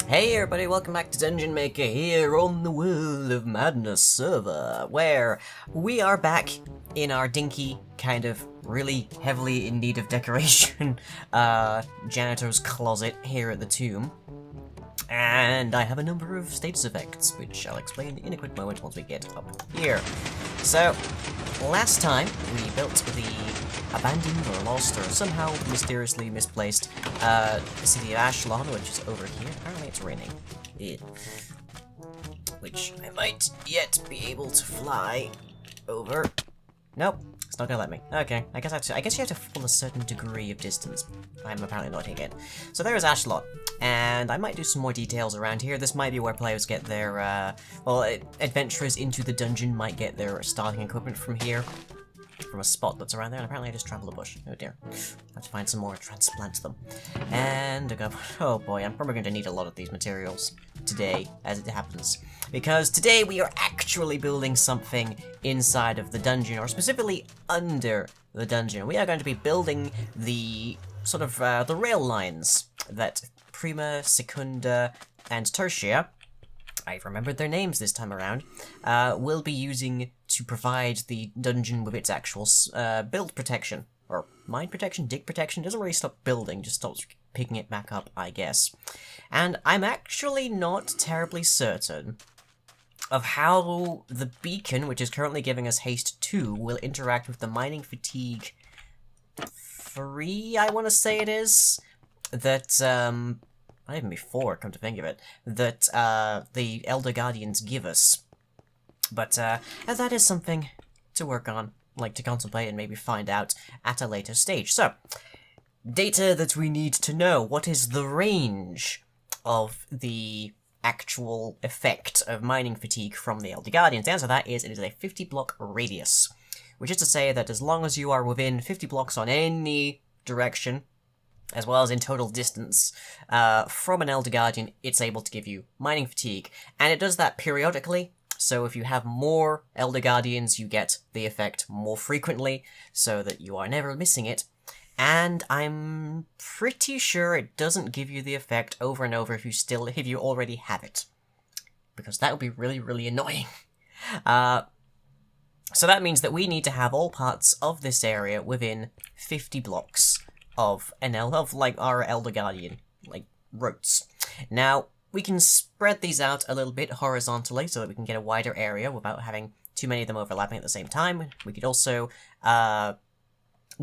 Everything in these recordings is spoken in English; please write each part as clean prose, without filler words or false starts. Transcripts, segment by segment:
Hey everybody, welcome back to Dungeon Maker here on the World of Madness server, where we are back in our dinky, kind of really heavily in need of decoration, janitor's closet here at the tomb. And I have a number of status effects, which I'll explain in a quick moment once we get up here. So, last time we built the abandoned or lost or somehow mysteriously misplaced city of Ashlon, which is over here. Apparently it's raining. Yeah. Which I might yet be able to fly over. Nope, it's not gonna let me. Okay, I guess you have to fall a certain degree of distance. I'm apparently not hitting it. So there's Ashlot, and I might do some more details around here. This might be where players get their, adventurers into the dungeon might get their starting equipment from here. From a spot that's around there, and apparently I just traveled a bush. Oh dear. I have to find some more and transplant them. And, oh boy, I'm probably going to need a lot of these materials today, as it happens. Because today we are actually building something inside of the dungeon, or specifically under the dungeon. We are going to be building the, sort of, the rail lines that Prima, Secunda, and Tertia, I've remembered their names this time around, will be using to provide the dungeon with its actual build protection. Or mine protection, dig protection. Doesn't really stop building, just stops picking it back up, I guess. And I'm actually not terribly certain of how the beacon, which is currently giving us haste 2, will interact with the mining fatigue 3, I want to say it is. That, not even before, come to think of it, that the Elder Guardians give us. But that is something to work on, like to contemplate and maybe find out at a later stage. So, data that we need to know. What is the range of the actual effect of mining fatigue from the Elder Guardians? The answer to that is it is a 50 block radius, which is to say that as long as you are within 50 blocks on any direction, as well as in total distance, from an Elder Guardian, it's able to give you mining fatigue. And it does that periodically, so if you have more Elder Guardians, you get the effect more frequently, so that you are never missing it. And I'm pretty sure it doesn't give you the effect over and over if you already have it. Because that would be really, really annoying. So that means that we need to have all parts of this area within 50 blocks of our Elder Guardian, routes. Now, we can spread these out a little bit horizontally so that we can get a wider area without having too many of them overlapping at the same time. We could also,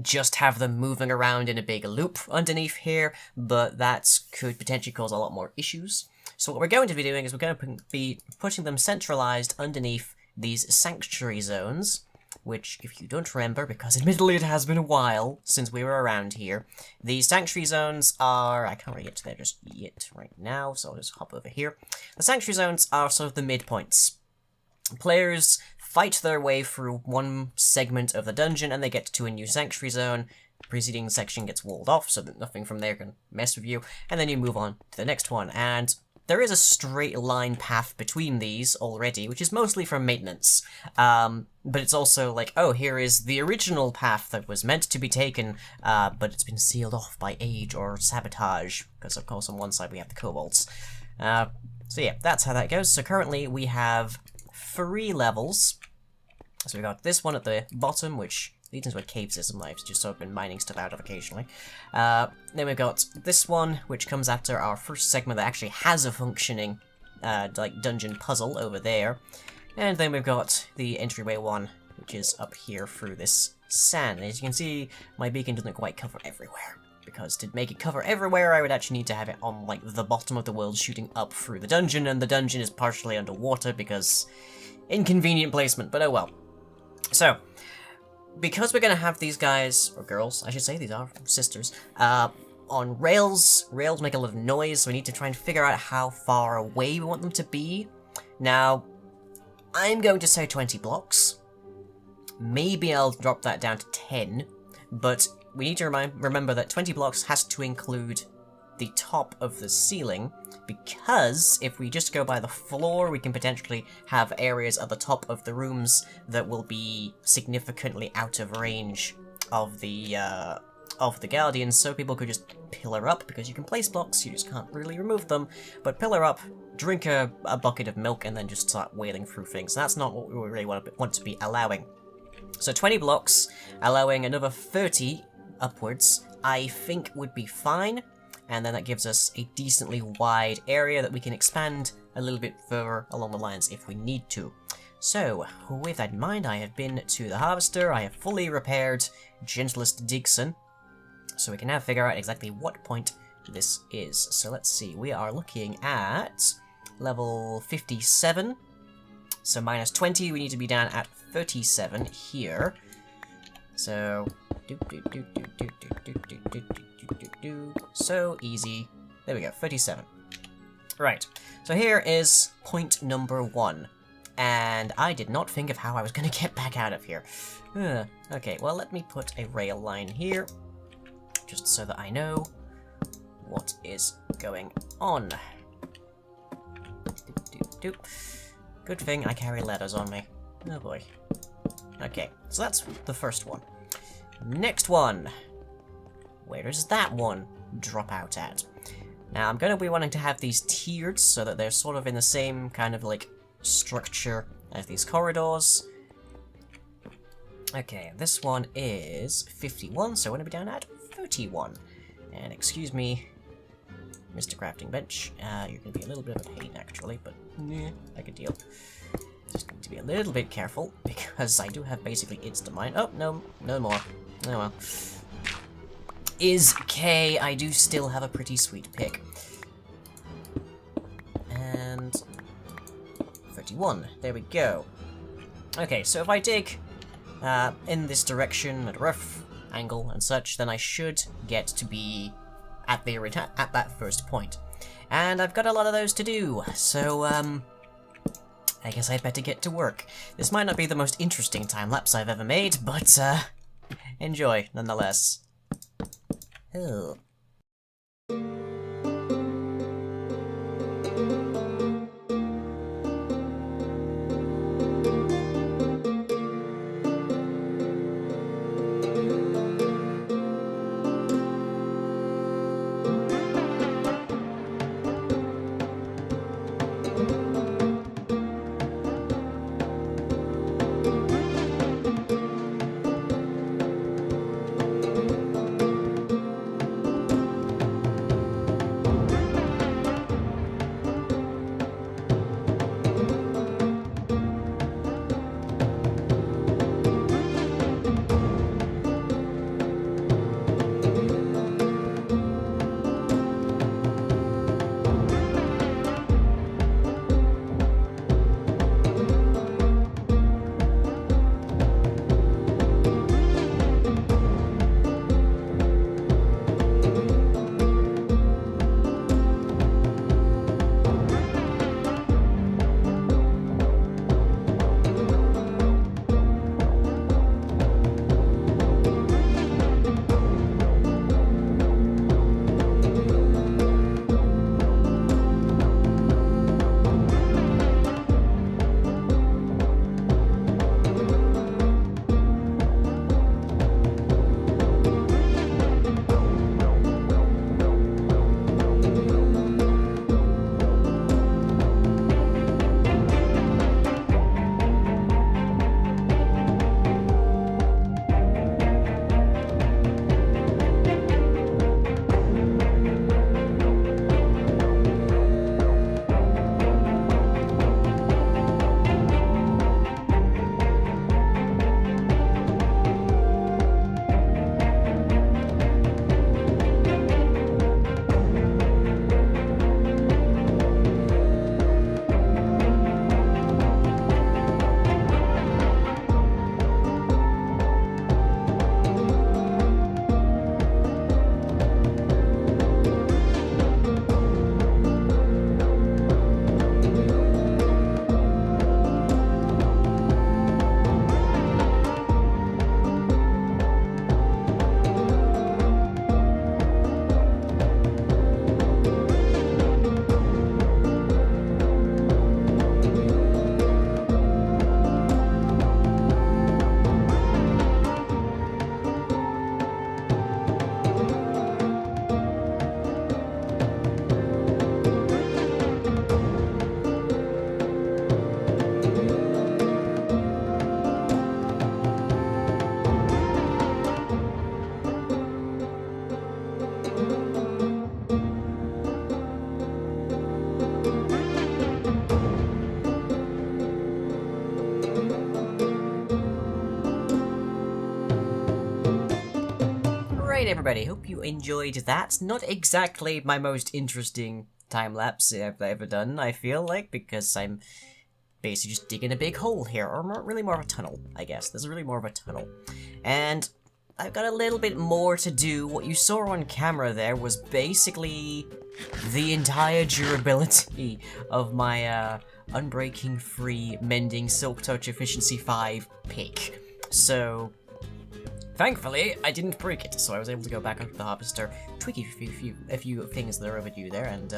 just have them moving around in a big loop underneath here, but that could potentially cause a lot more issues. So what we're going to be doing is we're going to be putting them centralized underneath these sanctuary zones, which, if you don't remember, because admittedly it has been a while since we were around here, these sanctuary zones are... I can't really get to there just yet right now, so I'll just hop over here. The sanctuary zones are sort of the midpoints. Players fight their way through one segment of the dungeon, and they get to a new sanctuary zone. The preceding section gets walled off, so that nothing from there can mess with you, and then you move on to the next one, and there is a straight line path between these already, which is mostly for maintenance. But it's also like, oh, here is the original path that was meant to be taken, but it's been sealed off by age or sabotage, because of course on one side we have the kobolds. So yeah, that's how that goes. So currently we have 3 levels. So we've got this one at the bottom, which leads into a cave system I've just sort of been mining stuff out of occasionally. Then we've got this one, which comes after our first segment that actually has a functioning, dungeon puzzle over there. And then we've got the entryway one, which is up here through this sand. And as you can see, my beacon doesn't quite cover everywhere. Because to make it cover everywhere, I would actually need to have it on, the bottom of the world shooting up through the dungeon, and the dungeon is partially underwater because... inconvenient placement, but oh well. So, because we're going to have these guys, or girls, I should say, these are sisters, on rails. Rails make a lot of noise, so we need to try and figure out how far away we want them to be. Now, I'm going to say 20 blocks. Maybe I'll drop that down to 10, but we need to remember that 20 blocks has to include the top of the ceiling, because if we just go by the floor, we can potentially have areas at the top of the rooms that will be significantly out of range of the of the Guardians, so people could just pillar up, because you can place blocks, you just can't really remove them, but pillar up, drink a bucket of milk, and then just start wading through things. That's not what we really want to be allowing. So 20 blocks, allowing another 30 upwards, I think would be fine, and then that gives us a decently wide area that we can expand a little bit further along the lines if we need to. So, with that in mind, I have been to the harvester, I have fully repaired Gentlest Digson, so we can now figure out exactly what point this is. So let's see, we are looking at level 57, so minus 20, we need to be down at 37 here. So, so easy. There we go, 37. Right, so here is point number 1. And I did not think of how I was going to get back out of here. Okay, well, let me put a rail line here, just so that I know what is going on. Good thing I carry ladders on me. Oh boy. Okay, so that's the first one. Next one. Where does that one drop out at? Now, I'm going to be wanting to have these tiered so that they're sort of in the same kind of, like, structure as these corridors. Okay, this one is 51, so we're going to be down at 31. And excuse me, Mr. Crafting Bench, you're going to be a little bit of a pain, actually, but I could deal. Just need to be a little bit careful, because I do have basically insta-mine. Oh, no, no more. Oh well. Is K, I do still have a pretty sweet pick. And 31, there we go. Okay, so if I dig in this direction at a rough angle and such, then I should get to be at that first point. And I've got a lot of those to do, so I guess I'd better get to work. This might not be the most interesting time-lapse I've ever made, but enjoy, nonetheless. Oh. Alright everybody, hope you enjoyed that. Not exactly my most interesting time-lapse I've ever done, I feel like, because I'm basically just digging a big hole here, or really more of a tunnel, I guess. This is really more of a tunnel. And I've got a little bit more to do. What you saw on camera there was basically the entire durability of my Unbreaking Free Mending Silk Touch Efficiency 5 pick. So thankfully, I didn't break it, so I was able to go back onto the harvester, tweak a few things that are overdue there, and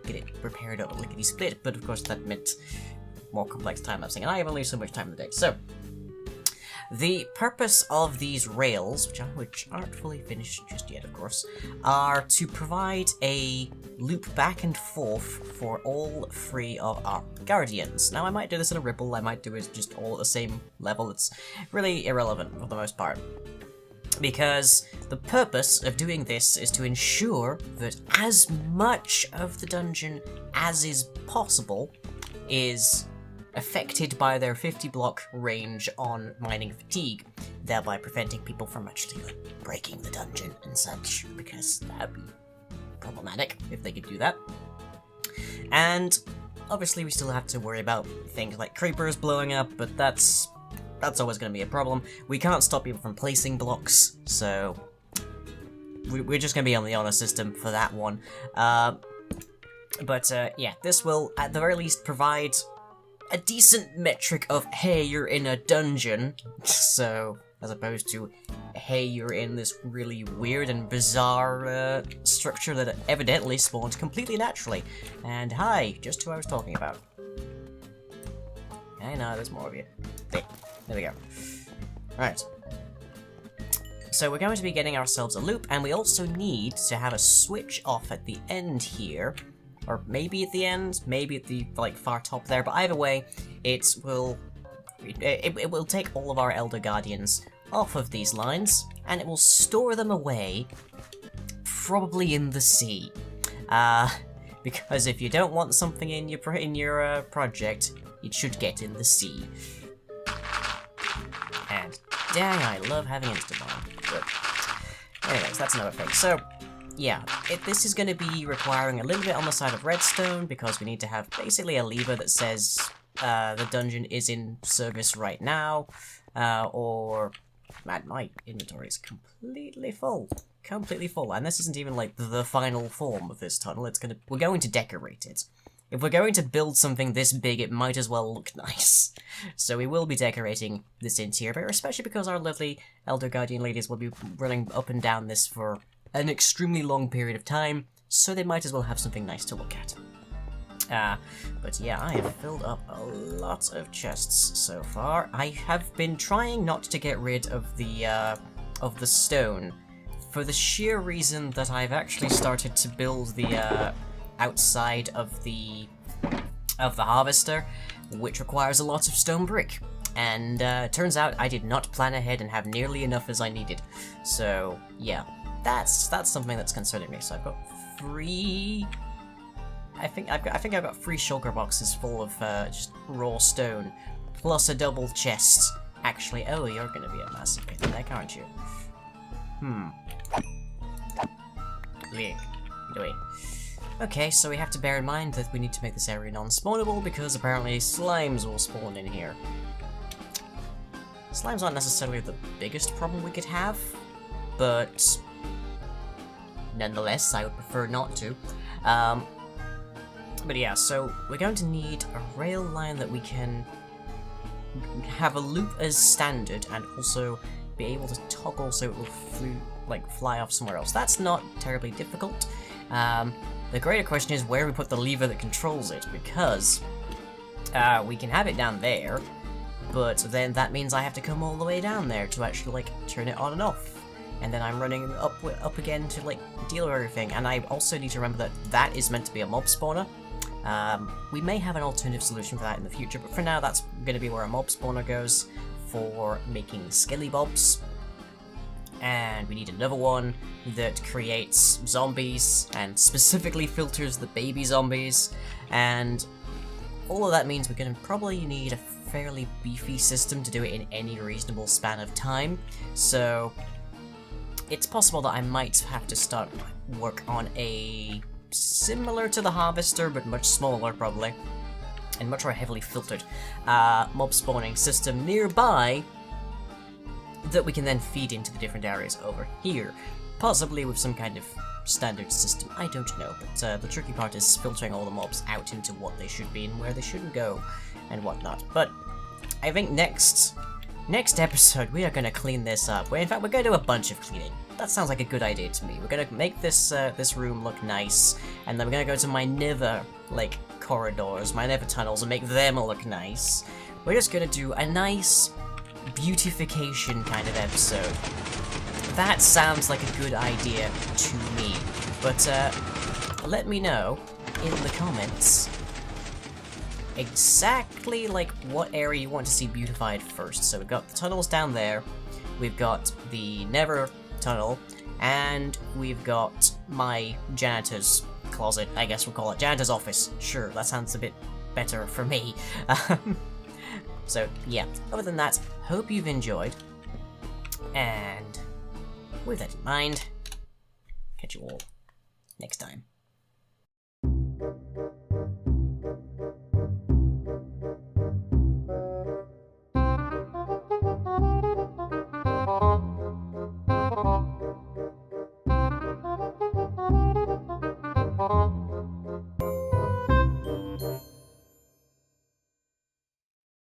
get it repaired up lickety-split, but of course that meant more complex time-lapsing, and I have only so much time in the day. So, the purpose of these rails, which aren't fully finished just yet, of course, are to provide a loop back and forth for all three of our guardians. Now, I might do this in a ripple, I might do it just all at the same level. It's really irrelevant for the most part, because the purpose of doing this is to ensure that as much of the dungeon as is possible is affected by their 50 block range on mining fatigue, thereby preventing people from actually breaking the dungeon and such, because that would be problematic if they could do that. And obviously we still have to worry about things like creepers blowing up, but that's always going to be a problem. We can't stop people from placing blocks, so we're just going to be on the honor system for that one. Yeah, this will at the very least provide a decent metric of, hey, you're in a dungeon, so, as opposed to, hey, you're in this really weird and bizarre structure that evidently spawned completely naturally. And hi, just who I was talking about. I know, there's more of you. There we go. Right. So we're going to be getting ourselves a loop, and we also need to have a switch off at the end here. Or maybe at the end, maybe at the far top there, but either way, it will take all of our Elder Guardians off of these lines, and it will store them away, probably in the sea. Because if you don't want something in your project, it should get in the sea. And dang, I love having Instabomb. But anyways, that's another thing. So yeah, this is going to be requiring a little bit on the side of redstone, because we need to have basically a lever that says the dungeon is in service right now, or man, my inventory is completely full, and this isn't even like the final form of this tunnel. We're going to decorate it. If we're going to build something this big, it might as well look nice. So we will be decorating this interior, especially because our lovely Elder Guardian ladies will be running up and down this for an extremely long period of time, so they might as well have something nice to look at. But yeah, I have filled up a lot of chests so far. I have been trying not to get rid of the stone, for the sheer reason that I've actually started to build the outside of the harvester, which requires a lot of stone brick. And turns out I did not plan ahead and have nearly enough as I needed. So yeah. That's something that's concerning me. So I've got three. I think I've got 3 shulker boxes full of just raw stone, plus a double chest. Actually, oh, you're gonna be a massive pain in the neck, aren't you? Okay, so we have to bear in mind that we need to make this area non-spawnable, because apparently slimes will spawn in here. Slimes aren't necessarily the biggest problem we could have, but nonetheless, I would prefer not to. But yeah, so we're going to need a rail line that we can have a loop as standard, and also be able to toggle so it will fly off somewhere else. That's not terribly difficult. The greater question is where we put the lever that controls it, because we can have it down there, but then that means I have to come all the way down there to actually turn it on and off. And then I'm running up again to deal with everything. And I also need to remember that is meant to be a mob spawner. We may have an alternative solution for that in the future, but for now that's going to be where a mob spawner goes for making skelly bobs. And we need another one that creates zombies and specifically filters the baby zombies. And all of that means we're going to probably need a fairly beefy system to do it in any reasonable span of time. So it's possible that I might have to start work on a similar to the harvester, but much smaller probably, and much more heavily filtered mob spawning system nearby that we can then feed into the different areas over here, possibly with some kind of standard system. I don't know, but the tricky part is filtering all the mobs out into what they should be and where they shouldn't go and whatnot. But I think next episode we are going to clean this up. In fact, we're going to do a bunch of cleaning. That sounds like a good idea to me. We're going to make this this room look nice, and then we're going to go to my nether corridors, my nether tunnels, and make them look nice. We're just going to do a nice beautification kind of episode. That sounds like a good idea to me. But let me know in the comments exactly what area you want to see beautified first. So we've got the tunnels down there, we've got the nether tunnel, and we've got my janitor's closet, I guess we'll call it. Janitor's office. Sure, that sounds a bit better for me. So yeah, other than that, hope you've enjoyed, and with that in mind, catch you all next time.